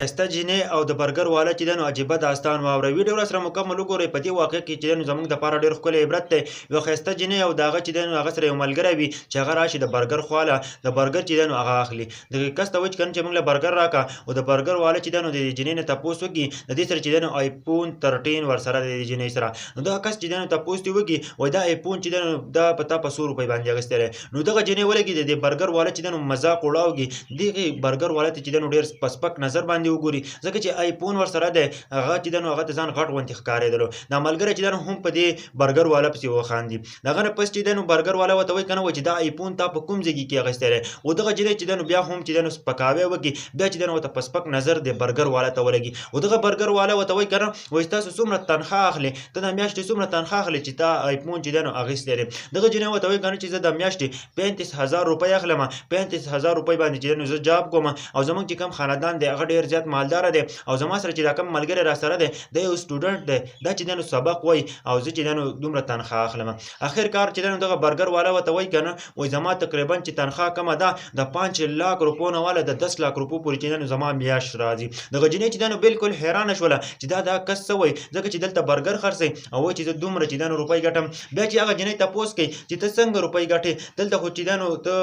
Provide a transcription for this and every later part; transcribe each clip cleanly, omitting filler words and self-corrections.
ښایسته جینۍ او د برګر والا چې دی نو عجیبه داستان واورئ. ویډیو راسره مکمل وګورئ. په دې واقعه کې چې دی نو زموږ دپاره ډېر ښکلی عبرت دی. یوه ښایسته جینۍ او د هغه چې دی نو هغه سره یو ملګری وي چې هغه راشي د برګر خواله د برګر چې دی نو هغه اخلي. دغه کس ته وایي چې کنه چې موږ له برګر راکړه او د برګر والا چې دی نو د دې جینۍ نه تپوس وکړي د دې سره چې دی نو آیفون 13 ورسره دی د دې جینۍ سره. نو دغه کس چې دی نو تپوس ترې وکړي وایي دا آیفون چې دی نو دا په تا په 100 روپۍ باندې اخیستی دی. نو دغه جینۍ ولګېدې د برګر والا چې دی نو مذاق وړاوږي. دغې برګر والا ته چې دی نو ډېر په سپک نظر باندې وګوري ځکه چې آیفون ورسره دی. هغه چې دی نو هغه ته ځان غټ غوندې ښکارېدلو. دا ملګری چې دی نو هم په دې برګر والا پسې وخاندي. د هغه نه پس چې دی نو برګر والا ورته وایي که نه وایي چې دا آیفون تا په کوم ځای کې اخیستی دی. او دغه جینۍ چې دی نو بیا هم چې دی نو سپکاوی وکړي بیا چې دی نو ورته په سپک نظر د برګر والا ته ولګي. او دغه برګر والا ورته وایي که نه وایي تاسو څومره تنخواه اخلې ته د میاشتې څومره تنخواه اخلې چې تا آیفون چې دی نو اخیستی دی. دغه جینۍ ورته وایي که نه چې زه د میاشتې 35,000 روپۍ اخلمه 35,000 روپۍ باندې چې دی نو زه جاب کوم او زموږ چې کوم خاندان دی هغه ډېر زیات مالداره دی او زما سره چې دا کوم ملګری راسره دی دا یو سټوډنټ دی دا چې دی نو سبق وایي او زه چې دی نو دومره تنخواه اخلمه. اخر کار چې دی نو دغه برګر والا ورته وایي که نه وایي زما تقریبا چې تنخواه کمه ده د 5 लाख روپو نه واله د 10 लाख روپو پورې چې دی نو زما میاشت راځي. دغه جینۍ چې دی نو بالکل حیرانه شوله چې دا کس څه وایي ځکه چې دلته برګر خرڅوي او وایي چې زه دومره چې دی نو روپۍ ګټم. بیا چې هغه جینۍ تپوس کوي چې ته څنګه روپۍ ګټې دلته خو چې دی نو ته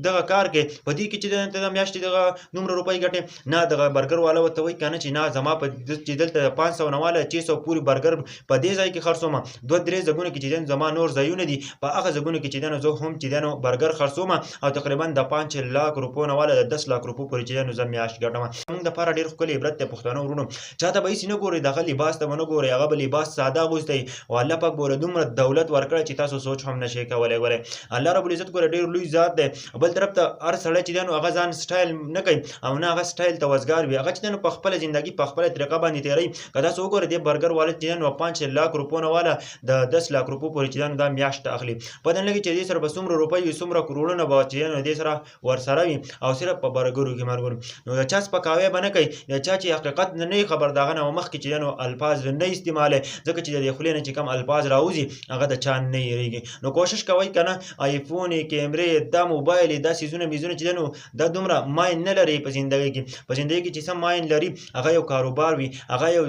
دغه کار کوې په دې کې چې دی نو ته د میاشتې دغه دومره روپۍ ګټې. نه دغه برګر والا ورته وایي که نه چې نه زما په چې دلته 500 نه واله 600 پورې برګر په دې ځای کې خرڅوم 2-3 ځایونو کې چې دی نو زما نور ځایونه دي په هغه ځایونو کې چې دی نو زه هم چې دی نو برګر خرڅوم او تقریبا د 5 लाख روپو نه واله د 10 लाख روپو پورې چې دی نو زه میاشت ګټم. موږ دپاره ډېر ښکلی عبرت دی پښتانه وروڼو. چاته به هېڅ نه ګورئ دغه لباس ته به نه ګورئ هغه به لباس ساده اغوستی او الله پاک به ورله دومره دولت ورکړی چې تاسو سوچ هم نشئ کولی. ګورئ الله رب العزت ګوره ډېر لوی ذات دی. بل طرف ته هر سړی چې دی نو هغه ځان سټایل نه کوي او نه هغه سټایل ته وزګار وي هغه چې دی نو په خپله زندګي په خپله طریقه باندې تېروي. که تاسو وګورئ دې برګر والا چې دی نو 5 लाख روپو نه واله د 10 लाख روپو پورې چې دی نو دا میاشت اخلي. پته نه لګي چې دې سره به څومره روپۍ وي څومره کروړونه به چې دی نو دې سره ورسره وي او صرف په برګرو کې مرګرو. نو د چا سپکاوی به نه کوي د چا چې حقیقت نه وي خبر د هغه نه مخکې چې دی نو الفاظ نه استعمالوي ځکه چې د دې خولې نه چې کوم الفاظ راوځي هغه د چا نه هېرېږي. نو کوشش کوئ که نه آیفون کیمرې دا موبایل دا څیزونه میزونه چې دی نو دا دومره ماین نه لري په زندګۍ کې. په زندګۍ کې چې څه ماین لري هغه یو کاروبار وي هغه یو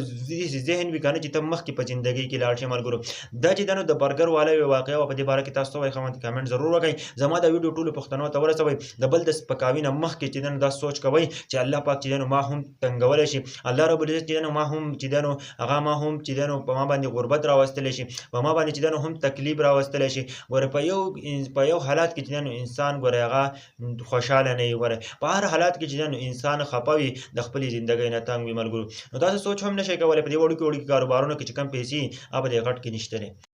ذهن وي که نه چې ته مخکې په زندګۍ کې لاړ شې ملګرو. دا چې دی نو د برګر والا یوه واقعه وه په دې باره کې تاسو څه وایئ کامنټ ضرور وکړئ. زما دا ویډیو ټولو پښتنو ته ورسوئ. د بل د سپکاوي نه مخکې چې دی نو دا سوچ کوئ چې الله پاک چې دی نو ما هم تنګولی شي الله رب العزت چې دی نو ما هم چې دی نو هغه ما هم چې دی نو په ما باندې غربت راوستلی شي په ما باندې چې دی نو هم تکلیف راوستلی شي. ګوره په یو حالات کې چې دی نو انسان ګوره هغه خوشحاله نه وي. ګوره په هر حالات کې چې دی نو انسان خفه وي د خپلې زندګۍ نه تنګ وي ملګرو. نو تاسو سوچ هم نشئ کولی په دې وړوکي کاروبارونو کې چې کم پیسې هغه په دې غټ کې نشته دی.